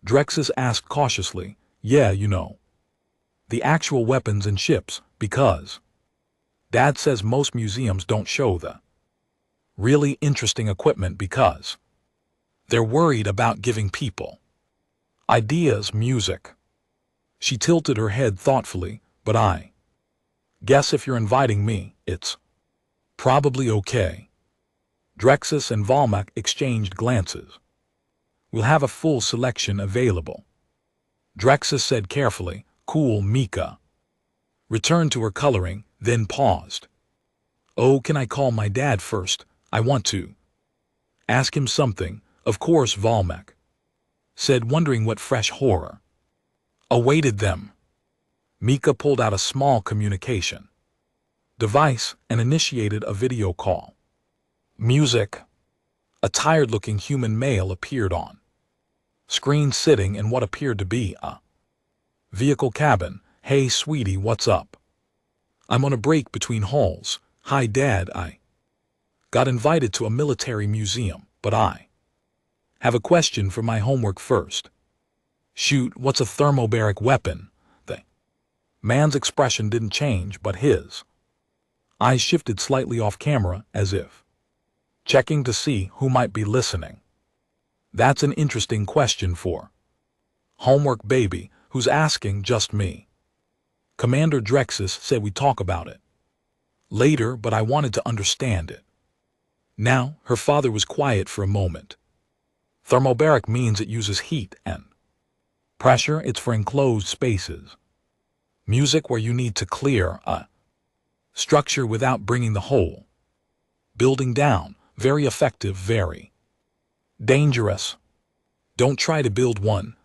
Drexus asked cautiously. Yeah, you know, the actual weapons and ships, because Dad says most museums don't show the really interesting equipment because they're worried about giving people ideas. Music. She tilted her head thoughtfully. But I guess if you're inviting me, it's probably okay. Drexus and Volmek exchanged glances. We'll have a full selection available, Drexus said carefully. Cool. Mika returned to her coloring, then paused. Oh, can I call my dad first? I want to ask him something. Of course, Volmek said, wondering what fresh horror awaited them. Mika pulled out a small communication device and initiated a video call. Music. A tired-looking human male appeared on screen, sitting in what appeared to be a vehicle cabin. Hey, sweetie, what's up? I'm on a break between hauls. Hi, Dad, I got invited to a military museum, but I have a question for my homework first. Shoot, what's a thermobaric weapon? The man's expression didn't change, but his eyes shifted slightly off camera, as if checking to see who might be listening. That's an interesting question for homework, baby. Who's asking? Just me. Commander Drexus said we talk about it later, but I wanted to understand it now. Her father was quiet for a moment. Thermobaric means it uses heat and pressure. It's for enclosed spaces. Music, where you need to clear a structure without bringing the whole building down. Very effective, very dangerous. Don't try to build one.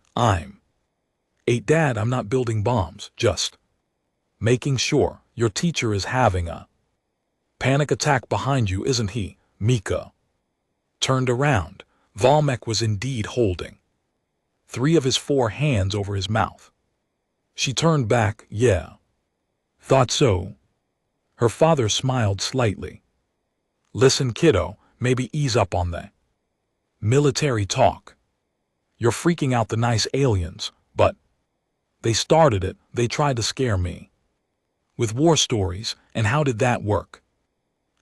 Dad, I'm not building bombs, just making sure. Your teacher is having a panic attack behind you, isn't he? Mika turned around. Volmek was indeed holding 3 of his 4 hands over his mouth. She turned back. Yeah. Thought so. Her father smiled slightly. Listen, kiddo, maybe ease up on the military talk. You're freaking out the nice aliens, but they started it. They tried to scare me with war stories, and how did that work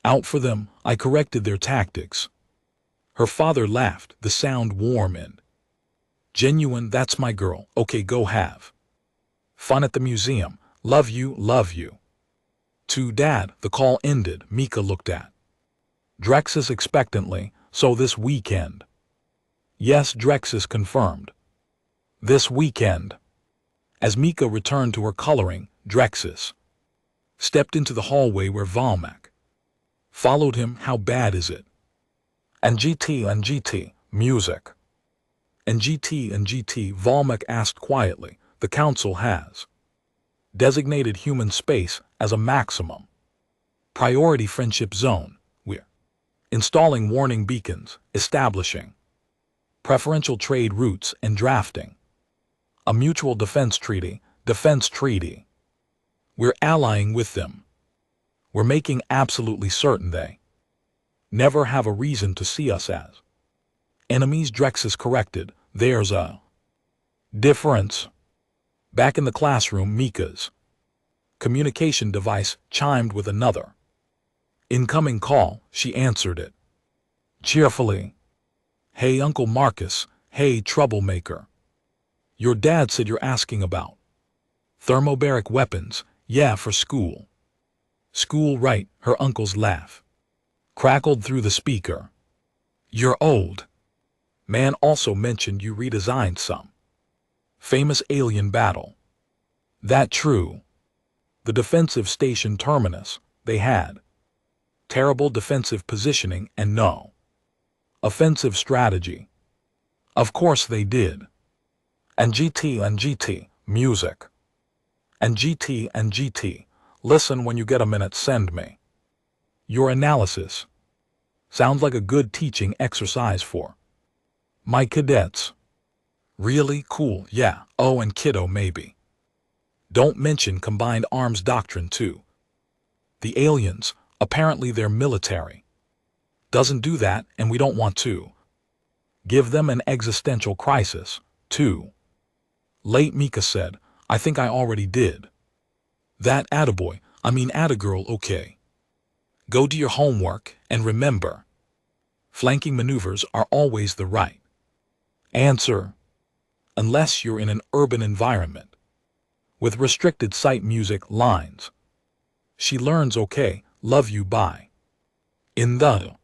out for them? I corrected their tactics. Her father laughed, the sound warm and genuine. That's my girl. Okay, go have fun at the museum. Love you, love you. To Dad. The call ended. Mika looked at Drexus expectantly. So this weekend? Yes, Drexus confirmed. This weekend. As Mika returned to her coloring, Drexus stepped into the hallway where Volmek followed him. How bad is it? And GT, music. And GT, Volmek asked quietly. The council has designated human space as a maximum priority friendship zone. We're installing warning beacons, establishing preferential trade routes, and drafting a mutual defense treaty. We're allying with them. We're making absolutely certain they never have a reason to see us as enemies. Drexus corrected. There's a difference. Back in the classroom, Mika's communication device chimed with another incoming call. She answered it cheerfully. Hey, Uncle Marcus. Hey, troublemaker. Your dad said you're asking about thermobaric weapons. Yeah, for school. School, right? Her uncle's laugh crackled through the speaker. Your old man also mentioned you redesigned some famous alien battle. That true? The defensive station terminus, they had terrible defensive positioning and no offensive strategy. Of course they did. And GT, music. And GT, listen, when you get a minute, send me your analysis. Sounds like a good teaching exercise for my cadets. Really cool, yeah. Oh, and kiddo, maybe don't mention combined arms doctrine too. The aliens, apparently they're military. Doesn't do that, and we don't want to give them an existential crisis, too. Late Mika said, I think I already did. That attaboy, I mean attagirl, okay. Go do your homework, and remember, flanking maneuvers are always the right answer, unless you're in an urban environment with restricted sight music lines. She learns, okay, love you, bye. In the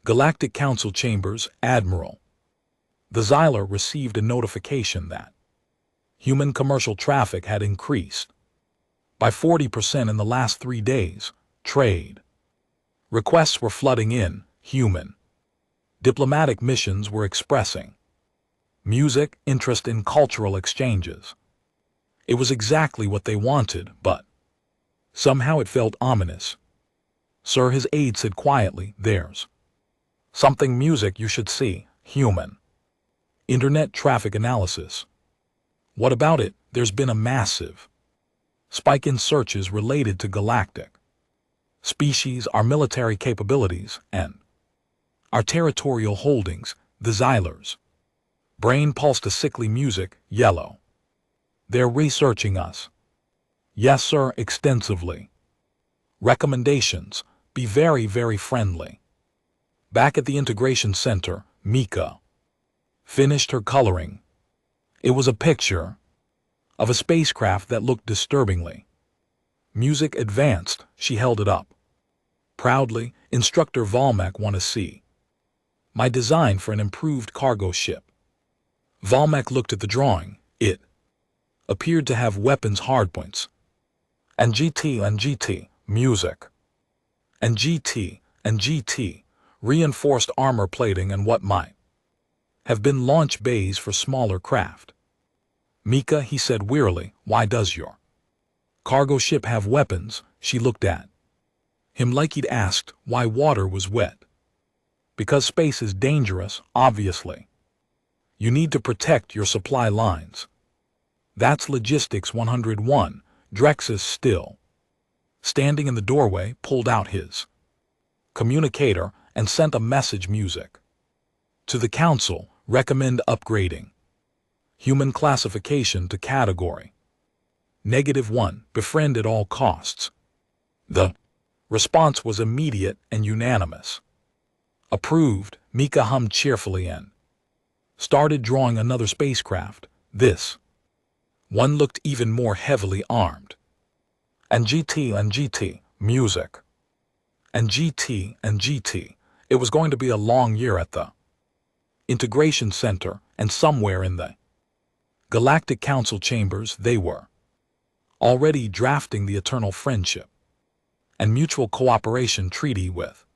Galactic Council chambers, Admiral the Xyler received a notification that human commercial traffic had increased by 40% in the last 3 days. Trade requests were flooding in. Human diplomatic missions were expressing music interest in cultural exchanges. It was exactly what they wanted, but somehow it felt ominous. Sir, his aide said quietly, there's something music you should see. Human internet traffic analysis. What about it? There's been a massive spike in searches related to galactic species, our military capabilities, and our territorial holdings. The Xylers brain pulsed a sickly music. Yellow. They're researching us. Yes, sir, extensively. Recommendations: be very, very friendly. Back at the integration center, Mika finished her coloring. It was a picture of a spacecraft that looked disturbingly music advanced. She held it up proudly. Instructor Volmek want to see my design for an improved cargo ship. Volmek looked at the drawing. It appeared to have weapons hardpoints. And GT, music. And GT, reinforced armor plating and what might have been launch bays for smaller craft. Mika, he said wearily, why does your cargo ship have weapons? She looked at him like he'd asked why water was wet. Because space is dangerous, obviously. You need to protect your supply lines. That's Logistics 101. Drexus, still standing in the doorway, pulled out his communicator and sent a message. Music. To the Council, recommend upgrading human classification to category -1, befriend at all costs. The response was immediate and unanimous. Approved. Mika hummed cheerfully and started drawing another spacecraft. This one looked even more heavily armed. And GT, music. And GT, it was going to be a long year at the Integration Center, and somewhere in the Galactic Council chambers they were already drafting the Eternal Friendship and Mutual Cooperation Treaty with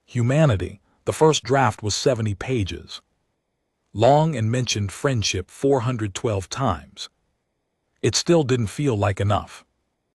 humanity. The first draft was 70 pages long and mentioned friendship 412 times. It still didn't feel like enough.